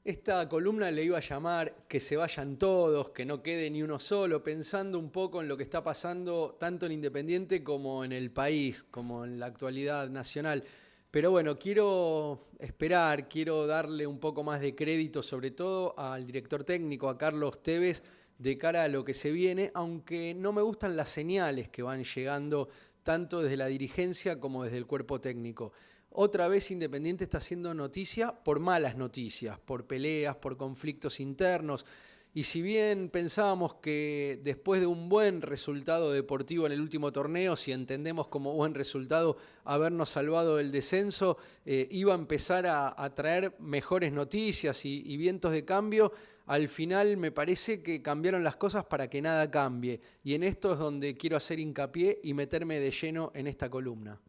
Esta columna le iba a llamar Que se vayan todos, que no quede ni uno solo, pensando un poco en lo que está pasando tanto en Independiente como en el país, como en la actualidad nacional. Pero bueno, quiero esperar, quiero darle un poco más de crédito, sobre todo al director técnico, a Carlos Tevez, de cara a lo que se viene, aunque no me gustan las señales que van llegando tanto desde la dirigencia como desde el cuerpo técnico. Otra vez Independiente está haciendo noticia por malas noticias, por peleas, por conflictos internos. Y si bien pensábamos que después de un buen resultado deportivo en el último torneo, si entendemos como buen resultado habernos salvado del descenso, iba a empezar a traer mejores noticias y vientos de cambio, al final me parece que cambiaron las cosas para que nada cambie. Y en esto es donde quiero hacer hincapié y meterme de lleno en esta columna.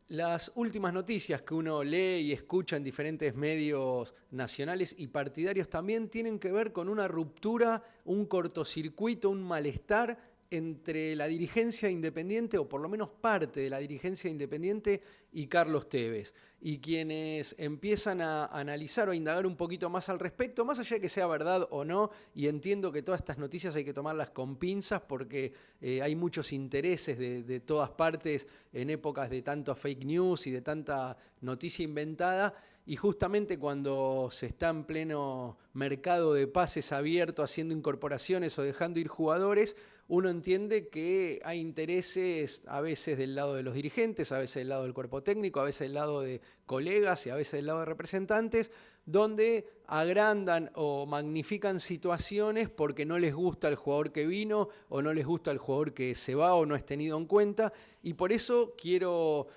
Las últimas noticias que uno lee y escucha en diferentes medios nacionales y partidarios también tienen que ver con una ruptura, un cortocircuito, un malestar entre la dirigencia independiente, o por lo menos parte de la dirigencia independiente, y Carlos Tevez. Y quienes empiezan a analizar o a indagar un poquito más al respecto, más allá de que sea verdad o no, y entiendo que todas estas noticias hay que tomarlas con pinzas porque hay muchos intereses de todas partes en épocas de tanto fake news y de tanta noticia inventada, y justamente cuando se está en pleno mercado de pases abierto, haciendo incorporaciones o dejando ir jugadores, uno entiende que hay intereses a veces del lado de los dirigentes, a veces del lado del cuerpo técnico, a veces del lado de colegas y a veces del lado de representantes, donde agrandan o magnifican situaciones porque no les gusta el jugador que vino o no les gusta el jugador que se va o no es tenido en cuenta. Y por eso quiero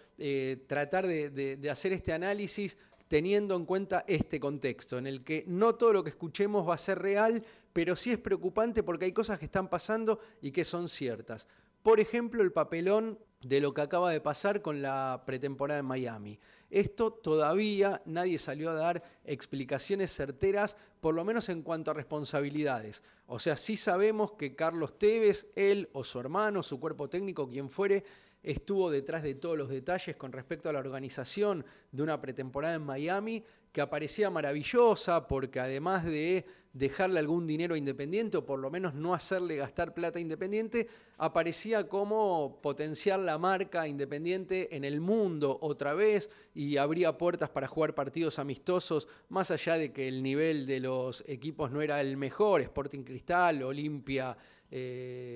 tratar de hacer este análisis teniendo en cuenta este contexto, en el que no todo lo que escuchemos va a ser real, pero sí es preocupante porque hay cosas que están pasando y que son ciertas. Por ejemplo, el papelón de lo que acaba de pasar con la pretemporada en Miami. Esto todavía nadie salió a dar explicaciones certeras, por lo menos en cuanto a responsabilidades. O sea, sí sabemos que Carlos Tevez, él o su hermano, su cuerpo técnico, quien fuere, estuvo detrás de todos los detalles con respecto a la organización de una pretemporada en Miami que aparecía maravillosa porque además de dejarle algún dinero a Independiente o por lo menos no hacerle gastar plata a Independiente, aparecía como potenciar la marca Independiente en el mundo otra vez y abría puertas para jugar partidos amistosos, más allá de que el nivel de los equipos no era el mejor, Sporting Cristal, Olimpia,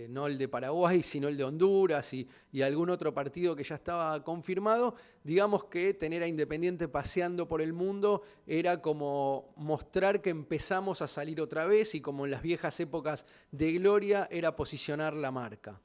no el de Paraguay, sino el de Honduras y algún otro partido que ya estaba confirmado. Digamos que tener a Independiente paseando por el mundo era como mostrar que empezamos a salir otra vez y como en las viejas épocas de gloria era posicionar la marca.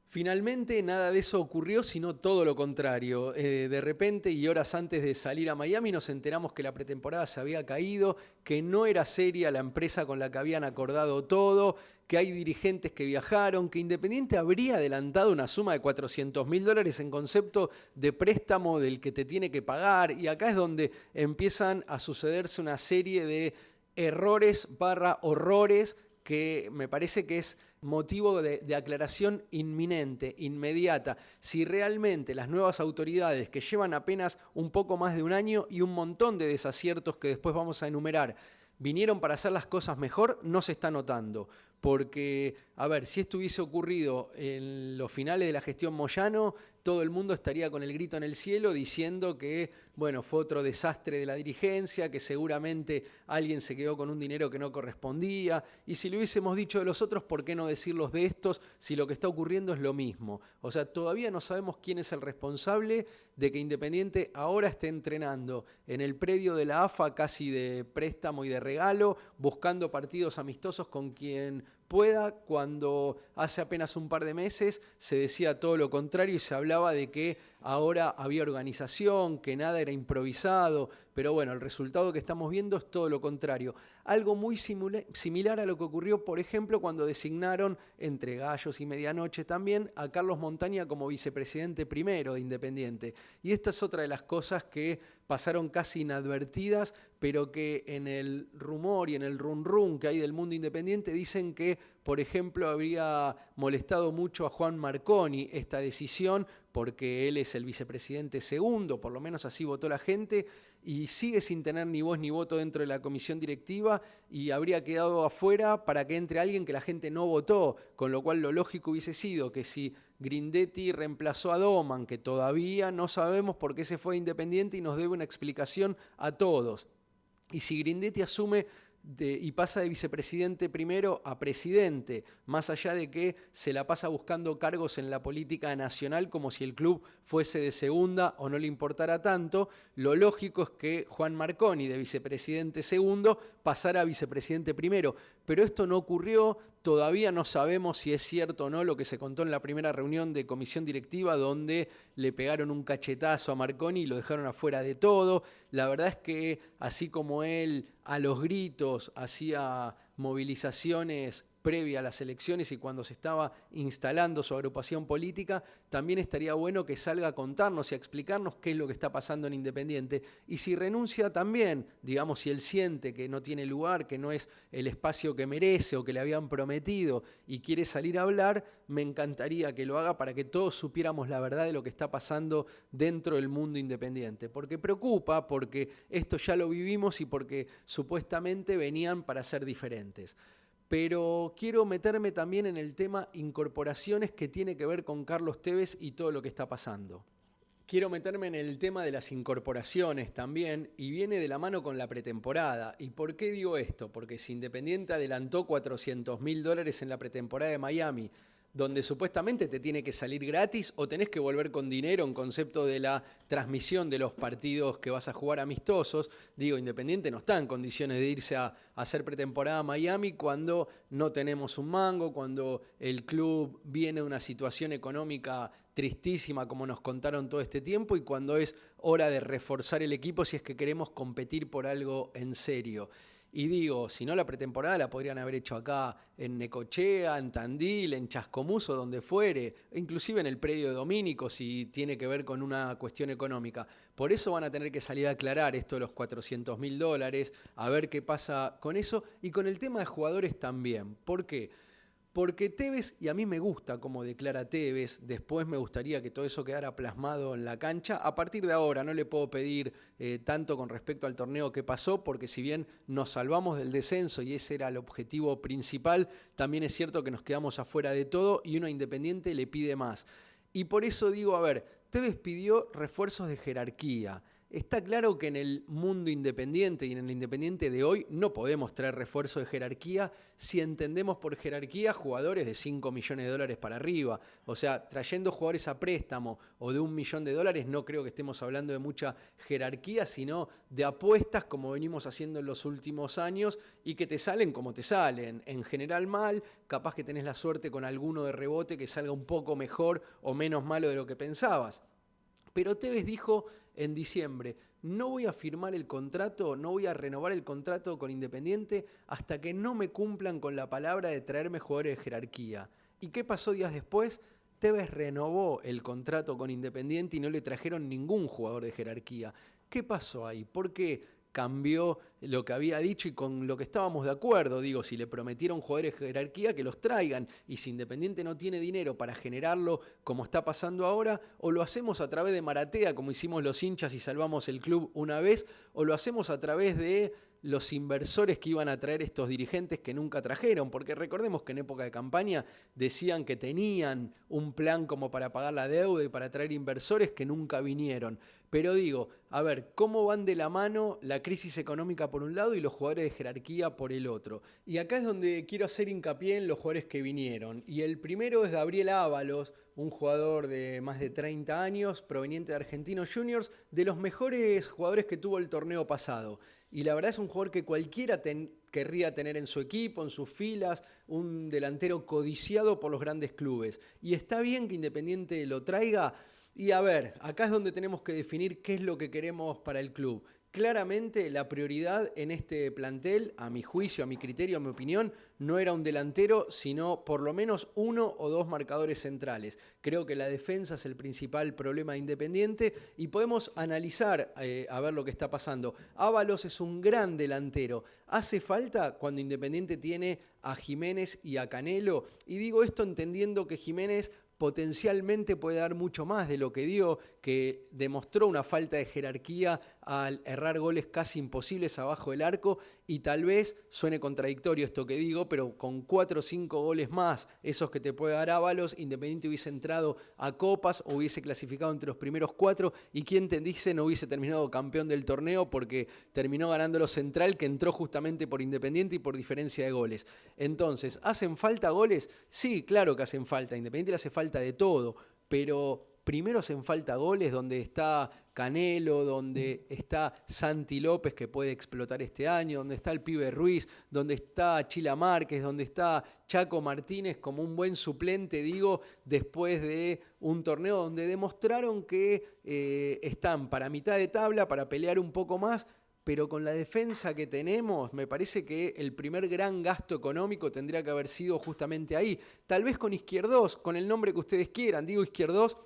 Finalmente nada de eso ocurrió, sino todo lo contrario. De repente y horas antes de salir a Miami nos enteramos que la pretemporada se había caído, que no era seria la empresa con la que habían acordado todo, que hay dirigentes que viajaron, que Independiente habría adelantado una suma de $400.000 en concepto de préstamo del que te tiene que pagar, y acá es donde empiezan a sucederse una serie de errores / horrores que me parece que es motivo de aclaración inminente, inmediata. Si realmente las nuevas autoridades, que llevan apenas un poco más de un año y un montón de desaciertos que después vamos a enumerar, vinieron para hacer las cosas mejor, no se está notando. Porque, a ver, si esto hubiese ocurrido en los finales de la gestión Moyano, todo el mundo estaría con el grito en el cielo diciendo que, bueno, fue otro desastre de la dirigencia, que seguramente alguien se quedó con un dinero que no correspondía. Y si lo hubiésemos dicho de los otros, ¿por qué no decirlos de estos si lo que está ocurriendo es lo mismo? O sea, todavía no sabemos quién es el responsable de que Independiente ahora esté entrenando en el predio de la AFA casi de préstamo y de regalo, buscando partidos amistosos con quien pueda, cuando hace apenas un par de meses se decía todo lo contrario y se hablaba de que ahora había organización, que nada era improvisado, pero bueno, el resultado que estamos viendo es todo lo contrario. Algo muy similar a lo que ocurrió, por ejemplo, cuando designaron, entre gallos y medianoche también, a Carlos Montaña como vicepresidente primero de Independiente. Y esta es otra de las cosas que pasaron casi inadvertidas, pero que en el rumor y en el run que hay del mundo independiente dicen que, por ejemplo, habría molestado mucho a Juan Marconi esta decisión porque él es el vicepresidente segundo, por lo menos así votó la gente, y sigue sin tener ni voz ni voto dentro de la comisión directiva y habría quedado afuera para que entre alguien que la gente no votó, con lo cual lo lógico hubiese sido que si Grindetti reemplazó a Doman, que todavía no sabemos por qué se fue de Independiente y nos debe una explicación a todos, y si Grindetti asume y pasa de vicepresidente primero a presidente, más allá de que se la pasa buscando cargos en la política nacional como si el club fuese de segunda o no le importara tanto, lo lógico es que Juan Marconi, de vicepresidente segundo, pasara a vicepresidente primero. Pero esto no ocurrió, todavía no sabemos si es cierto o no lo que se contó en la primera reunión de comisión directiva, donde le pegaron un cachetazo a Marconi y lo dejaron afuera de todo. La verdad es que así como él a los gritos hacía movilizaciones previa a las elecciones y cuando se estaba instalando su agrupación política, también estaría bueno que salga a contarnos y a explicarnos qué es lo que está pasando en Independiente. Y si renuncia también, digamos, si él siente que no tiene lugar, que no es el espacio que merece o que le habían prometido y quiere salir a hablar, me encantaría que lo haga para que todos supiéramos la verdad de lo que está pasando dentro del mundo independiente. Porque preocupa, porque esto ya lo vivimos y porque supuestamente venían para ser diferentes. Pero quiero meterme también en el tema incorporaciones que tiene que ver con Carlos Tevez y todo lo que está pasando. Quiero meterme en el tema de las incorporaciones también y viene de la mano con la pretemporada. ¿Y por qué digo esto? Porque si Independiente adelantó $400.000 en la pretemporada de Miami, donde supuestamente te tiene que salir gratis o tenés que volver con dinero en concepto de la transmisión de los partidos que vas a jugar amistosos. Digo, Independiente no está en condiciones de irse a hacer pretemporada a Miami cuando no tenemos un mango, cuando el club viene de una situación económica tristísima como nos contaron todo este tiempo y cuando es hora de reforzar el equipo si es que queremos competir por algo en serio. Y digo, si no la pretemporada la podrían haber hecho acá en Necochea, en Tandil, en Chascomús o donde fuere, inclusive en el predio de Domínico si tiene que ver con una cuestión económica. Por eso van a tener que salir a aclarar esto de los $400.000, a ver qué pasa con eso y con el tema de jugadores también. ¿Por qué? Porque Tevez, y a mí me gusta cómo declara Tevez, después me gustaría que todo eso quedara plasmado en la cancha. A partir de ahora no le puedo pedir tanto con respecto al torneo que pasó, porque si bien nos salvamos del descenso y ese era el objetivo principal, también es cierto que nos quedamos afuera de todo y uno a Independiente le pide más. Y por eso digo, a ver, Tevez pidió refuerzos de jerarquía. Está claro que en el mundo independiente y en el Independiente de hoy no podemos traer refuerzo de jerarquía si entendemos por jerarquía jugadores de $5 millones para arriba. O sea, trayendo jugadores a préstamo o de $1 millón no creo que estemos hablando de mucha jerarquía, sino de apuestas como venimos haciendo en los últimos años y que te salen como te salen. En general mal, capaz que tenés la suerte con alguno de rebote que salga un poco mejor o menos malo de lo que pensabas. Pero Tevez dijo en diciembre, no voy a firmar el contrato, no voy a renovar el contrato con Independiente hasta que no me cumplan con la palabra de traerme jugadores de jerarquía. ¿Y qué pasó días después? Tevez renovó el contrato con Independiente y no le trajeron ningún jugador de jerarquía. ¿Qué pasó ahí? ¿Por qué cambió lo que había dicho y con lo que estábamos de acuerdo? Digo, si le prometieron jugadores de jerarquía, que los traigan. Y si Independiente no tiene dinero para generarlo, como está pasando ahora, o lo hacemos a través de Maratea, como hicimos los hinchas y salvamos el club una vez, o lo hacemos a través de los inversores que iban a traer estos dirigentes que nunca trajeron, porque recordemos que en época de campaña decían que tenían un plan como para pagar la deuda y para traer inversores que nunca vinieron. Pero digo, a ver, ¿cómo van de la mano la crisis económica por un lado y los jugadores de jerarquía por el otro? Y acá es donde quiero hacer hincapié en los jugadores que vinieron. Y el primero es Gabriel Ábalos, un jugador de más de 30 años, proveniente de Argentinos Juniors, de los mejores jugadores que tuvo el torneo pasado. Y la verdad es un jugador que cualquiera querría tener en su equipo, en sus filas, un delantero codiciado por los grandes clubes. Y está bien que Independiente lo traiga. Y a ver, acá es donde tenemos que definir qué es lo que queremos para el club. Claramente la prioridad en este plantel, a mi juicio, a mi criterio, a mi opinión, no era un delantero, sino por lo menos 1 o 2 marcadores centrales. Creo que la defensa es el principal problema de Independiente y podemos analizar a ver lo que está pasando. Ábalos es un gran delantero. ¿Hace falta cuando Independiente tiene a Jiménez y a Canelo? Y digo esto entendiendo que Jiménez potencialmente puede dar mucho más de lo que dio, que demostró una falta de jerarquía al errar goles casi imposibles abajo del arco, y tal vez suene contradictorio esto que digo, pero con 4 o 5 goles más, esos que te puede dar Ábalos, Independiente hubiese entrado a Copas o hubiese clasificado entre los primeros 4, y quién te dice no hubiese terminado campeón del torneo, porque terminó ganándolo Central, que entró justamente por Independiente y por diferencia de goles. Entonces, ¿hacen falta goles? Sí, claro que hacen falta. A Independiente le hace falta de todo, pero primero hacen falta goles donde está Canelo, donde está Santi López, que puede explotar este año, donde está el pibe Ruiz, donde está Chila Márquez, donde está Chaco Martínez como un buen suplente, digo, después de un torneo donde demostraron que están para mitad de tabla, para pelear un poco más, pero con la defensa que tenemos, me parece que el primer gran gasto económico tendría que haber sido justamente ahí. Tal vez con Izquierdos, con el nombre que ustedes quieran, digo Izquierdos,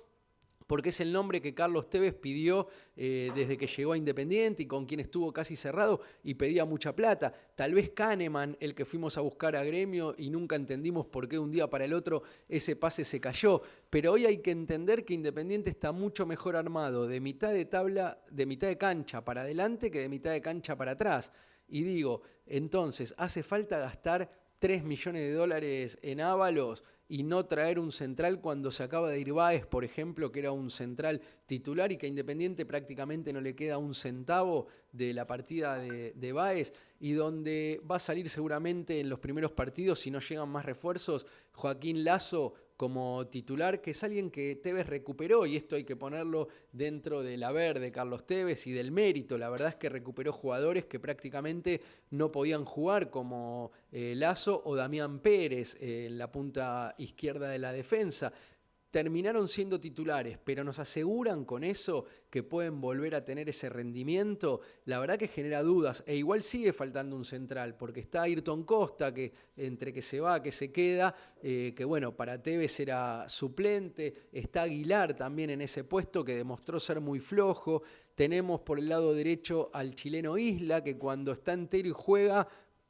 porque es el nombre que Carlos Tevez pidió desde que llegó a Independiente y con quien estuvo casi cerrado y pedía mucha plata. Tal vez Kahneman, el que fuimos a buscar a Gremio y nunca entendimos por qué de un día para el otro ese pase se cayó. Pero hoy hay que entender que Independiente está mucho mejor armado de mitad de tabla, de mitad de cancha para adelante que de mitad de cancha para atrás. Y digo, entonces, ¿hace falta gastar 3 millones de dólares en Ábalos y no traer un central cuando se acaba de ir Báez, por ejemplo, que era un central titular y que a Independiente prácticamente no le queda un centavo de la partida de Báez, y donde va a salir seguramente en los primeros partidos, si no llegan más refuerzos, Joaquín Lazo como titular, que es alguien que Tevez recuperó, y esto hay que ponerlo dentro del haber de Carlos Tevez y del mérito. La verdad es que recuperó jugadores que prácticamente no podían jugar, como Lazo o Damián Pérez en la punta izquierda de la defensa. Terminaron siendo titulares, pero nos aseguran con eso que pueden volver a tener ese rendimiento. La verdad que genera dudas, e igual sigue faltando un central, porque está Ayrton Costa, que entre que se va, que se queda, que bueno, para Tevez era suplente. Está Aguilar también en ese puesto, que demostró ser muy flojo. Tenemos por el lado derecho al chileno Isla, que cuando está entero y juega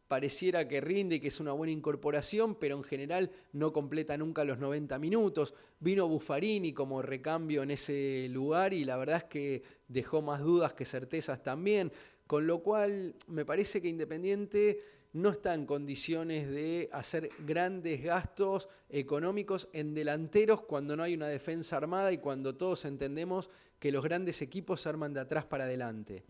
pareciera que rinde y que es una buena incorporación, pero en general no completa nunca los 90 minutos. Vino Buffarini como recambio en ese lugar y la verdad es que dejó más dudas que certezas también, con lo cual me parece que Independiente no está en condiciones de hacer grandes gastos económicos en delanteros cuando no hay una defensa armada y cuando todos entendemos que los grandes equipos se arman de atrás para adelante.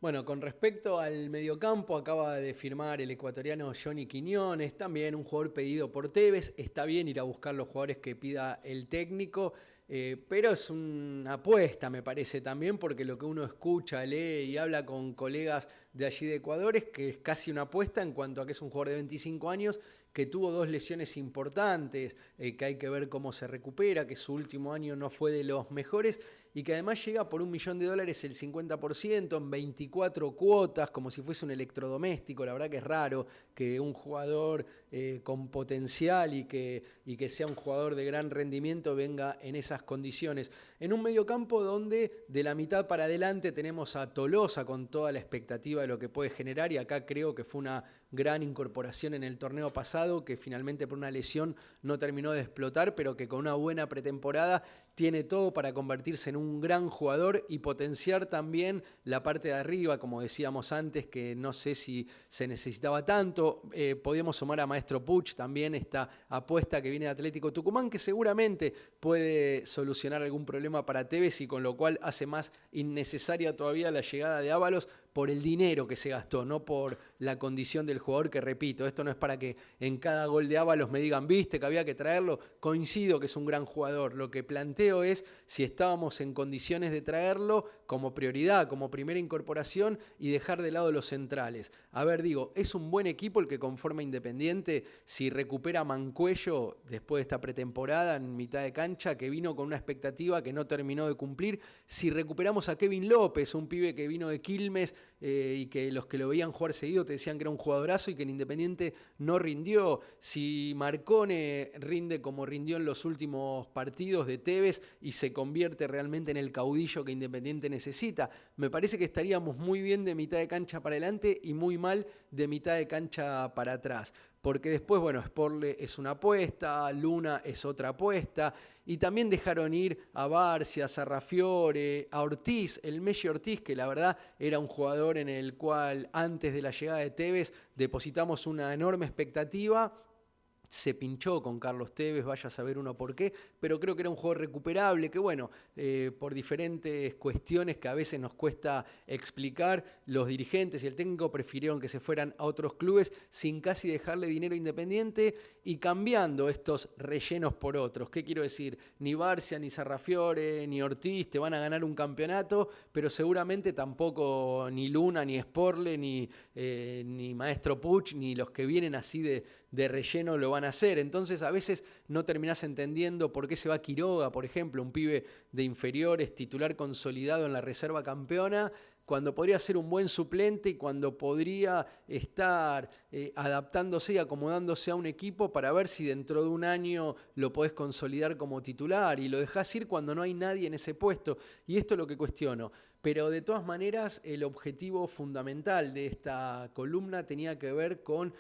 Bueno, con respecto al mediocampo, acaba de firmar el ecuatoriano Johnny Quiñones, también un jugador pedido por Tevez. Está bien ir a buscar los jugadores que pida el técnico, pero es una apuesta, me parece también, porque lo que uno escucha, lee y habla con colegas de allí de Ecuador es que es casi una apuesta en cuanto a que es un jugador de 25 años que tuvo 2 lesiones importantes, que hay que ver cómo se recupera, que su último año no fue de los mejores y que además llega por $1 millón el 50% en 24 cuotas, como si fuese un electrodoméstico. La verdad que es raro que un jugador con potencial y que sea un jugador de gran rendimiento venga en esas condiciones. En un mediocampo donde de la mitad para adelante tenemos a Tolosa con toda la expectativa de lo que puede generar, y acá creo que fue una gran incorporación en el torneo pasado, que finalmente por una lesión no terminó de explotar, pero que con una buena pretemporada tiene todo para convertirse en un gran jugador y potenciar también la parte de arriba, como decíamos antes, que no sé si se necesitaba tanto. Podíamos sumar a Maestro Puch también, esta apuesta que viene de Atlético Tucumán, que seguramente puede solucionar algún problema para Tevez y con lo cual hace más innecesaria todavía la llegada de Ábalos por el dinero que se gastó, no por la condición del jugador, que repito, esto no es para que en cada gol de Ábalos me digan, viste que había que traerlo, coincido que es un gran jugador. Lo que planteo es si estábamos en condiciones de traerlo como prioridad, como primera incorporación y dejar de lado los centrales. A ver, digo, es un buen equipo el que conforma Independiente si recupera a Mancuello después de esta pretemporada en mitad de cancha, que vino con una expectativa que no terminó de cumplir. Si recuperamos a Kevin López, un pibe que vino de Quilmes y que los que lo veían jugar seguido te decían que era un jugadorazo y que en Independiente no rindió. Si Marcone rinde como rindió en los últimos partidos de Tevez y se convierte realmente en el caudillo que Independiente necesita, me parece que estaríamos muy bien de mitad de cancha para adelante y muy mal de mitad de cancha para atrás. porque después, bueno, Sporle es una apuesta, Luna es otra apuesta, y también dejaron ir a Barcia, a Sarrafiore, a Ortiz, el Messi Ortiz, que la verdad era un jugador en el cual antes de la llegada de Tevez depositamos una enorme expectativa. Se pinchó con Carlos Tevez, vaya a saber uno por qué, pero creo que era un jugador recuperable, que bueno, por diferentes cuestiones que a veces nos cuesta explicar, los dirigentes y el técnico prefirieron que se fueran a otros clubes sin casi dejarle dinero a Independiente y cambiando estos rellenos por otros. ¿Qué quiero decir? Ni Barcia, ni Sarrafiore, ni Ortiz te van a ganar un campeonato, pero seguramente tampoco ni Luna, ni Sporle, ni Maestro Puch, ni los que vienen así de relleno lo van a hacer. Entonces a veces no terminás entendiendo por qué se va Quiroga, por ejemplo, un pibe de inferiores, titular consolidado en la reserva campeona, cuando podría ser un buen suplente y cuando podría estar adaptándose y acomodándose a un equipo para ver si dentro de un año lo podés consolidar como titular y lo dejás ir cuando no hay nadie en ese puesto. Y esto es lo que cuestiono. Pero de todas maneras, el objetivo fundamental de esta columna tenía que ver con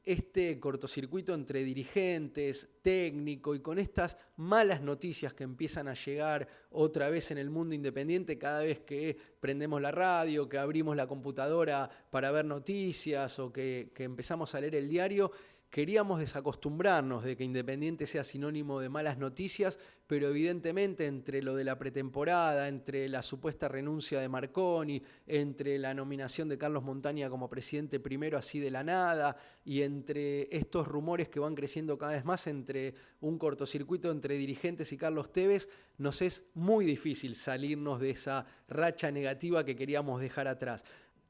este cortocircuito entre dirigentes, técnico y con estas malas noticias que empiezan a llegar otra vez en el mundo independiente cada vez que prendemos la radio, que abrimos la computadora para ver noticias o que empezamos a leer el diario. Queríamos desacostumbrarnos de que Independiente sea sinónimo de malas noticias, pero evidentemente entre lo de la pretemporada, entre la supuesta renuncia de Marconi, entre la nominación de Carlos Montaña como presidente primero así de la nada, y entre estos rumores que van creciendo cada vez más entre un cortocircuito entre dirigentes y Carlos Tevez, nos es muy difícil salirnos de esa racha negativa que queríamos dejar atrás.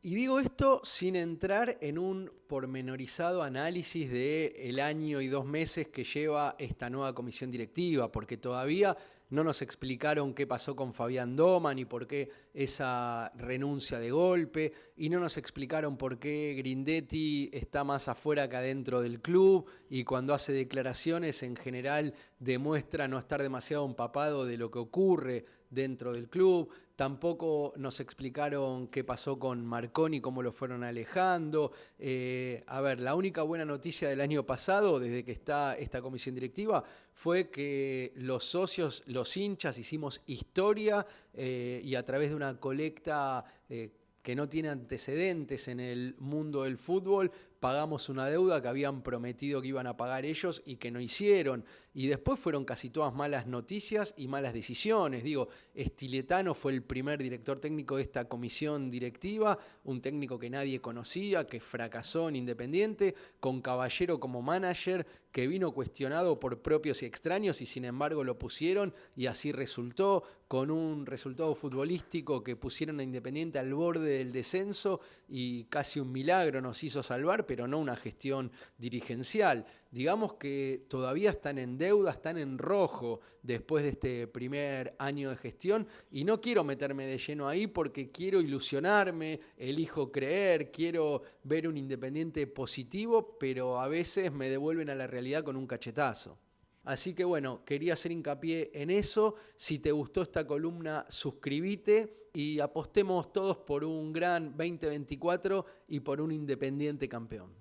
Y digo esto sin entrar en un pormenorizado análisis del año y 2 meses que lleva esta nueva comisión directiva, porque todavía no nos explicaron qué pasó con Fabián Doman y por qué esa renuncia de golpe, y no nos explicaron por qué Grindetti está más afuera que adentro del club, y cuando hace declaraciones en general demuestra no estar demasiado empapado de lo que ocurre dentro del club. Tampoco nos explicaron qué pasó con Marconi, cómo lo fueron alejando. La única buena noticia del año pasado, desde que está esta comisión directiva, fue que los socios, los hinchas, hicimos historia y a través de una colecta que no tiene antecedentes en el mundo del fútbol, pagamos una deuda que habían prometido que iban a pagar ellos y que no hicieron. Y después fueron casi todas malas noticias y malas decisiones. Digo, Stiletano fue el primer director técnico de esta comisión directiva, un técnico que nadie conocía, que fracasó en Independiente, con Caballero como manager, que vino cuestionado por propios y extraños y sin embargo lo pusieron y así resultó, con un resultado futbolístico que pusieron a Independiente al borde del descenso y casi un milagro nos hizo salvar, pero no una gestión dirigencial. Digamos que todavía están en deuda, están en rojo después de este primer año de gestión y no quiero meterme de lleno ahí porque quiero ilusionarme, elijo creer, quiero ver un Independiente positivo, pero a veces me devuelven a la realidad con un cachetazo. Así que bueno, quería hacer hincapié en eso. Si te gustó esta columna, suscríbete y apostemos todos por un gran 2024 y por un Independiente campeón.